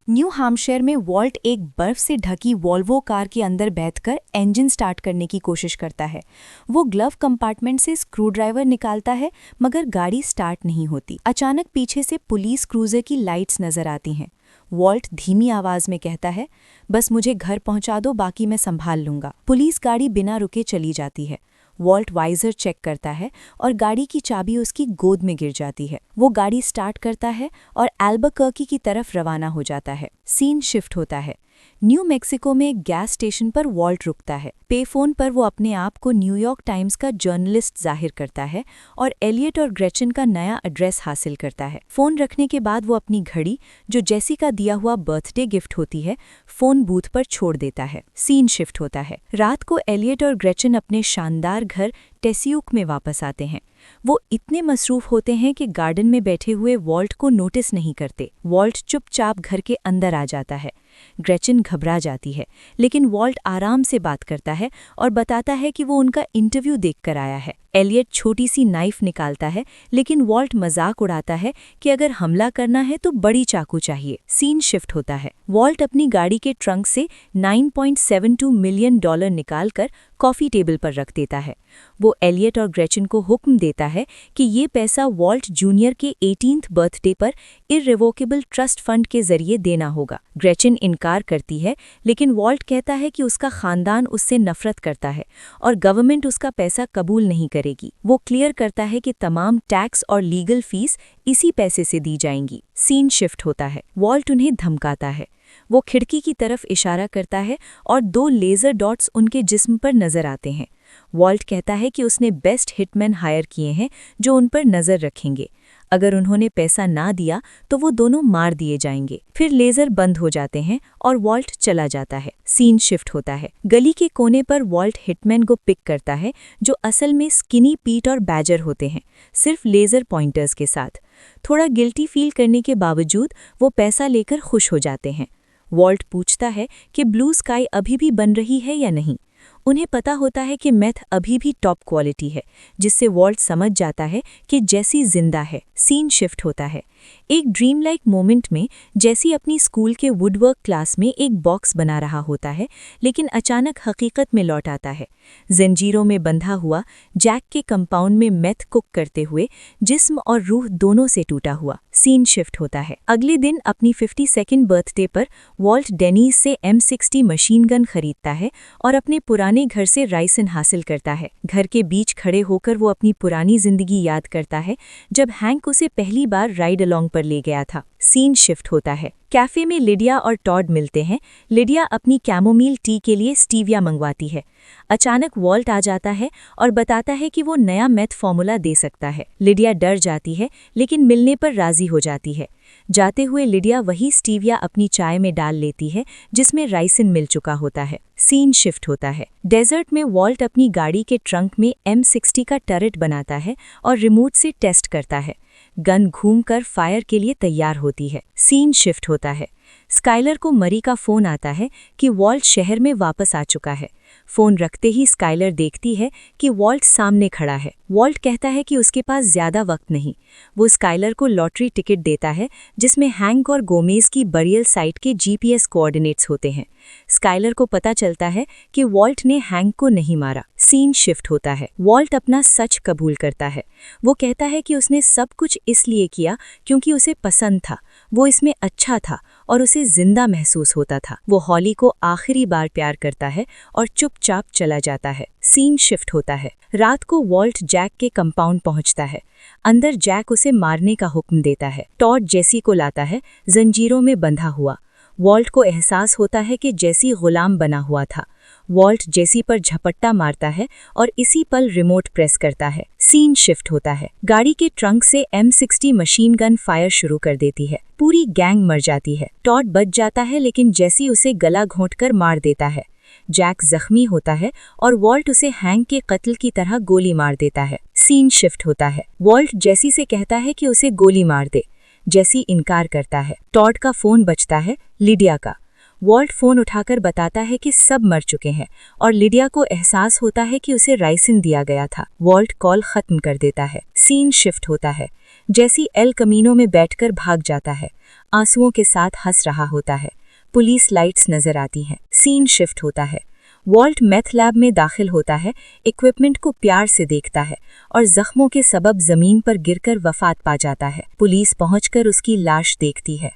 New Hampshire में vault एक बर्फ से ढकी वॉल्वो कार के अंदर बैठकर इंजन स्टार्ट करने की कोशिश करता है। वो ग्लव कंपार्टमेंट से स्क्रूड्राइवर निकालता है, मगर गाड़ी स्टार्ट नहीं होती। अचानक पीछे से पुलिस क्रूजर की लाइट्स नजर आती हैं। वॉल्ट धीमी आवाज में कहता है, बस मुझे घर पहुंचा दो, बाकी मैं संभाल लूंगा। पुलिस गाड़ी बिना रुके चली जाती है। वॉल्ट वाइजर चेक करता है और गाड़ी की चाबी उसकी गोद में गिर जाती है। वो गाड़ी स्टार्ट करता है और अल्बुकर्की की तरफ रवाना हो जाता है। सीन शिफ्ट होता है। न्यू मैक्सिको में एक गैस स्टेशन पर वॉल्ट रुकता है। पे फोन पर वो अपने आप को न्यूयॉर्क टाइम्स का जर्नलिस्ट जाहिर करता है और एलियट और ग्रेचन का नया एड्रेस हासिल करता है। फोन रखने के बाद वो अपनी घड़ी, जो जेसी का दिया हुआ बर्थडे गिफ्ट होती है, फोन बूथ पर छोड़ देता है। सीन शिफ्ट होता है। रात को एलियट और ग्रेचन अपने शानदार घर टेस्यूक में वापस आते हैं। वो इतने मसरूफ होते हैं कि गार्डन में बैठे हुए वॉल्ट को नोटिस नहीं करते। वॉल्ट चुपचाप घर के अंदर आ जाता है। ग्रेचन घबरा जाती है, लेकिन वॉल्ट आराम से बात करता है और बताता है कि वो उनका इंटरव्यू देखकर आया है। एलियट छोटी सी नाइफ निकालता है, लेकिन वॉल्ट मजाक उड़ाता है कि अगर हमला करना है तो बड़ी चाकू चाहिए। सीन शिफ्ट होता है। वॉल्ट अपनी गाड़ी के ट्रंक से $9.72 मिलियन निकालकर कॉफी टेबल पर रख देता है। वो एलियट और ग्रेचन को हुक्म देता है कि ये पैसा वॉल्ट जूनियर के 18th बर्थडे पर इररिवोकेबल ट्रस्ट फंड के जरिए देना होगा। ग्रेचन इनकार करती है, लेकिन वॉल्ट कहता है कि उसका खानदान उससे नफरत करता है और गवर्नमेंट उसका पैसा कबूल नहीं करेगी। वो क्लियर करता है कि तमाम टैक्स और लीगल फीस इसी पैसे से दी जाएंगी। सीन शिफ्ट होता है। वॉल्ट उन्हें धमकाता है। वो खिड़की की तरफ इशारा करता है और 2 लेजर डॉट्स उनके जिस्म पर नजर आते हैं। वॉल्ट कहता है कि उसने बेस्ट हिटमैन हायर किए हैं जो उन पर नजर रखेंगे। अगर उन्होंने पैसा ना दिया तो वो दोनों मार दिए जाएंगे। फिर लेजर बंद हो जाते हैं और वॉल्ट चला जाता है। सीन शिफ्ट होता है। गली के कोने पर वॉल्ट हिटमैन को पिक करता है, जो असल में स्किनी पीट और बैजर होते हैं, सिर्फ लेजर पॉइंटर्स के साथ। थोड़ा गिल्टी फील करने के बावजूद वो पैसा लेकर खुश हो जाते हैं। वॉल्ट पूछता है कि ब्लू स्काई अभी भी बन रही है या नहीं। उन्हें पता होता है कि मेथ अभी भी टॉप क्वालिटी है, जिससे वॉल्ट समझ जाता है कि जेसी जिंदा है। सीन शिफ्ट होता है। एक ड्रीम लाइक मोमेंट में जेसी अपनी स्कूल के वुडवर्क क्लास में एक बॉक्स बना रहा होता है, लेकिन अचानक हकीकत में लौट आता है। जंजीरों में बंधा हुआ जैक के कंपाउंड में मेथ कुक करते हुए जिस्म और रूह दोनों से टूटा हुआ। सीन शिफ्ट होता है। अगले दिन अपनी 52nd बर्थडे पर वॉल्ट डेनीज से M60 मशीन गन खरीदता है और अपने पुराने घर से राइसन हासिल करता है। घर के बीच खड़े होकर वो अपनी पुरानी जिंदगी याद करता है, जब हैंक उसे पहली बार राइड अलोंग पर ले गया था। सीन शिफ्ट होता है। कैफे में लिडिया और टॉड मिलते हैं। लिडिया अपनी कैमोमील टी के लिए स्टीविया मंगवाती है। अचानक वॉल्ट आ जाता है और बताता है कि वो नया मेथ फॉर्मूला दे सकता है। लिडिया डर जाती है, लेकिन मिलने पर राजी हो जाती है। जाते हुए लिडिया वही स्टीविया अपनी चाय में डाल लेती है जिसमें राइसिन मिल चुका होता है। सीन शिफ्ट होता है। डेजर्ट में वॉल्ट अपनी गाड़ी के ट्रंक में M60 का टर्रेट बनाता है और रिमोट से टेस्ट करता है। गन घूमकर फायर के लिए तैयार होती है। सीन शिफ्ट होता है। स्काइलर को मरी का फोन आता है कि वॉल्ट शहर में वापस आ चुका है। फोन रखते ही स्काइलर देखती है कि वॉल्ट सामने खड़ा है। वॉल्ट कहता है कि उसके पास ज्यादा वक्त नहीं। वो स्काइलर को लॉटरी टिकट देता है जिसमें हैंक और गोमेज की बरियल साइट के GPS कोऑर्डिनेट्स होते हैं। स्काइलर को पता चलता है कि वॉल्ट ने हैंक को नहीं मारा। सीन शिफ्ट होता है। वॉल्ट अपना सच कबूल करता है। वो कहता है कि उसने सब कुछ इसलिए किया क्योंकि उसे पसंद था, वो इसमें अच्छा था और उसे जिंदा महसूस होता था। वो हॉली को आखिरी बार प्यार करता है और चुपचाप चला जाता है। सीन शिफ्ट होता है। रात को वॉल्ट जैक के कंपाउंड पहुंचता है। अंदर जैक उसे मारने का हुक्म देता है। टॉड जेसी को लाता है, जंजीरों में बंधा हुआ। वॉल्ट को एहसास होता है कि जेसी गुलाम बना हुआ था। वॉल्ट जेसी पर झपट्टा मारता है और इसी पल रिमोट प्रेस करता है। सीन शिफ्ट होता है। गाड़ी के ट्रंक से M60 मशीन गन फायर शुरू कर देती है। पूरी गैंग मर जाती है। टॉड बच जाता है, लेकिन जेसी उसे गला घोंटकर मार देता है। जैक जख्मी होता है और वॉल्ट उसे हैंक के कत्ल की तरह गोली मार देता है। सीन शिफ्ट होता है। वॉल्ट जेसी से कहता है कि उसे गोली मार दे। जेसी इनकार करता है। टॉड का फोन बजता है, लिडिया का। वॉल्ट फोन उठाकर बताता है कि सब मर चुके हैं और लिडिया को एहसास होता है कि उसे राइसिन दिया गया था। वॉल्ट कॉल खत्म कर देता है। सीन शिफ्ट होता है। जैसी एल कमीनो में बैठकर भाग जाता है, आंसुओं के साथ हंस रहा होता है। पुलिस लाइट्स नजर आती हैं। सीन शिफ्ट होता है। वॉल्ट मेथ लैब में दाखिल होता है, इक्विपमेंट को प्यार से देखता है और जख्मों के सबब जमीन पर गिरकर वफात पा जाता है। पुलिस पहुंचकर उसकी लाश देखती है।